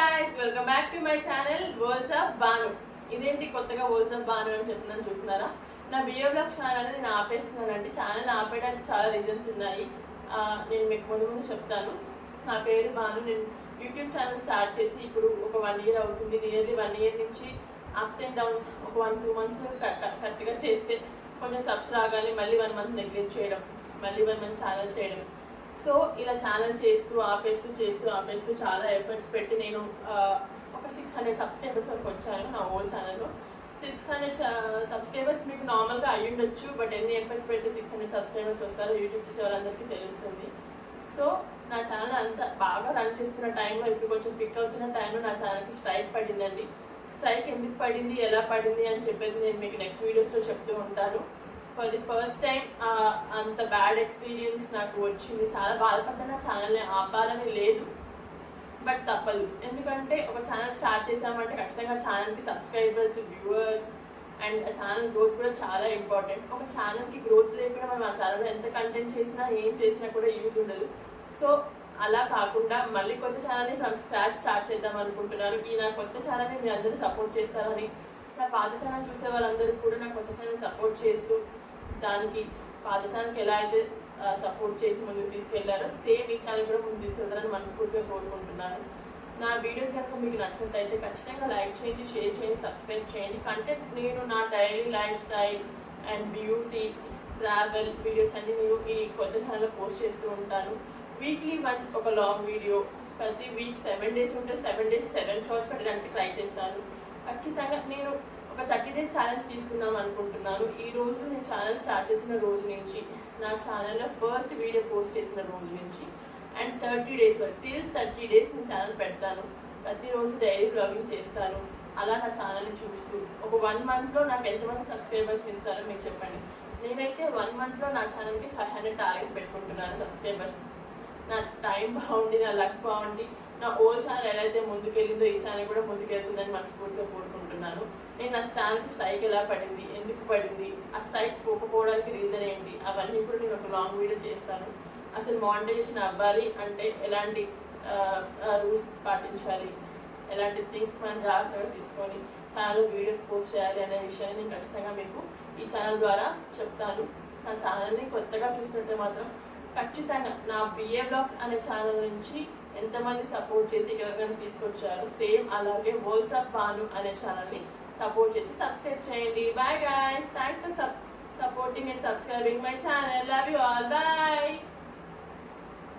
guys, welcome back to my channel Worlds of Banu. ఇదేంటి కొత్తగా Worlds of Banu అని చెప్తున్నాను చూస్తున్నారా? నా బిఏ బ్లాగ్ ఛానల్ అనేది నేను ఆపేస్తున్నానండి. ఛానల్ ఆపేయడానికి చాలా రీజన్స్ ఉన్నాయి. నేను మీకు ముందు చెప్తాను. నా పేరు బాను. నేను యూట్యూబ్ ఛానల్ స్టార్ట్ చేసి ఇప్పుడు ఒక 1 year అవుతుంది. నియర్లీ 1 year నుంచి అప్స్ అండ్ డౌన్స్ ఒక 1-2 months కరెక్ట్గా చేస్తే కొంచెం సబ్స్ రాగానే మళ్ళీ 1 month నెగ్లెక్ట్ చేయడం, మళ్ళీ 1 month ఛానల్ చేయడం. సో ఇలా ఛానల్ ఆపేస్తూ చాలా ఎఫర్ట్స్ పెట్టి నేను ఒక 600 సబ్స్క్రైబర్స్ వరకు వచ్చాను నా ఓల్డ్ ఛానల్లో. 600 సబ్స్క్రైబర్స్ మీకు నార్మల్గా అయ్యి ఉండొచ్చు, బట్ ఎన్ని ఎఫర్ట్స్ పెట్టి 600 సబ్స్క్రైబర్స్ వస్తారో యూట్యూబ్ చూసే వాళ్ళందరికీ తెలుస్తుంది. సో నా ఛానల్ అంతా బాగా రన్ చేస్తున్న టైంలో, ఇప్పుడు కొంచెం పిక్ అవుతున్న టైంలో నా ఛానల్కి స్ట్రైక్ పడిందండి. స్ట్రైక్ ఎందుకు పడింది, ఎలా పడింది అని చెప్పేది నేను మీకు నెక్స్ట్ వీడియోస్లో చెప్తూ ఉంటాను. ఫర్ ది ఫస్ట్ టైం అంత బ్యాడ్ ఎక్స్పీరియన్స్ నాకు వచ్చింది. చాలా బాధపడ్డా. నా ఛానల్ని ఆపాలని లేదు, బట్ తప్పదు. ఎందుకంటే ఒక ఛానల్ స్టార్ట్ చేసామంటే ఖచ్చితంగా ఛానల్కి subscribers, viewers and channel growth కూడా చాలా ఇంపార్టెంట్. ఒక ఛానల్కి గ్రోత్ లేకుండా మనం ఆ ఛానల్లో ఎంత కంటెంట్ చేసినా ఏం చేసినా కూడా యూజ్ ఉండదు. సో అలా కాకుండా మళ్ళీ కొత్త ఛానల్ని ఫ్రమ్ స్క్రాచ్ స్టార్ట్ చేద్దాం అనుకుంటున్నాను. ఈ నా కొత్త ఛానల్ని మీరు అందరూ సపోర్ట్ చేస్తారని, నా పాత ఛానల్ చూసే వాళ్ళందరూ కూడా నా కొత్త ఛానల్ సపోర్ట్ చేస్తూ దానికి పాత ఛానల్కి ఎలా అయితే సపోర్ట్ చేసి ముందుకు తీసుకెళ్లారో సేమ్ ఈ ఛానల్ కూడా ముందుకు తీసుకెళ్తారని మనస్ఫూర్తిగా కోరుకుంటున్నాను. నా వీడియోస్ కనుక మీకు నచ్చినట్టయితే ఖచ్చితంగా లైక్ చేయండి, షేర్ చేయండి, సబ్స్క్రైబ్ చేయండి. కంటెంట్ నేను నా daily life style and beauty, travel videos అన్ని నేను ఈ కొత్త ఛానల్లో పోస్ట్ చేస్తూ ఉంటాను. వీక్లీ వన్స్ ఒక లాంగ్ వీడియో, ప్రతి వీక్ 7 days ఉంటే 7 days 7 షార్ట్స్ పెట్టడానికి ట్రై చేస్తాను. ఖచ్చితంగా నేను ఒక 30 days ఛాలెంజ్ తీసుకుందాం అనుకుంటున్నాను. ఈ రోజు నేను ఛానల్ స్టార్ట్ చేసిన రోజు నుంచి, నా ఛానల్లో ఫస్ట్ వీడియో పోస్ట్ చేసిన రోజు నుంచి అండ్ 30 days వరకు, టిల్ 30 days నేను ఛానల్ పెడతాను. ప్రతిరోజు డైలీ బ్లాగింగ్ చేస్తాను. అలా నా ఛానల్ని చూస్తూ ఒక 1 monthలో నాకు ఎంతమంది సబ్స్క్రైబర్స్ని ఇస్తారో మీకు చెప్పండి. నేనైతే 1 monthలో నా ఛానల్కి 500 టార్గెట్ పెట్టుకుంటున్నాను సబ్స్క్రైబర్స్. నా టైం బాగుండి, నా లక్ బాగుండి, నా ఓల్డ్ ఛానల్ ఎలా అయితే ముందుకెళ్ళిందో ఈ ఛానల్ కూడా ముందుకెళ్తుందని మనస్ఫూర్తిగా కోరుకుంటున్నాను. నేను నా ఛానల్కి స్ట్రైక్ ఎలా పడింది, ఎందుకు పడింది, ఆ స్ట్రైక్ పోకపోవడానికి రీజన్ ఏంటి, అవన్నీ కూడా నేను ఒక లాంగ్ వీడియో చేస్తాను. అసలు మానిటైజేషన్ అవ్వాలి అంటే ఎలాంటి రూల్స్ పాటించాలి, ఎలాంటి థింగ్స్ మనం జాగ్రత్తగా తీసుకొని ఛానల్లో వీడియోస్ పోస్ట్ చేయాలి అనే విషయాన్ని నేను ఖచ్చితంగా మీకు ఈ ఛానల్ ద్వారా చెప్తాను. నా ఛానల్ని కొత్తగా చూస్తుంటే మాత్రం ఖచ్చితంగా నా బిఏ బ్లాగ్స్ అనే ఛానల్ నుంచి ఎంతమంది సపోర్ట్ చేసి ఎవరికైనా తీసుకొచ్చారు, సేమ్ అలాగే వరల్డ్స్ ఆఫ్ బాను అనే ఛానల్ని సపోర్ట్ చేసి సబ్స్క్రైబ్ చేయండి. Bye guys, thanks for supporting and subscribing my channel. Love you all. Bye.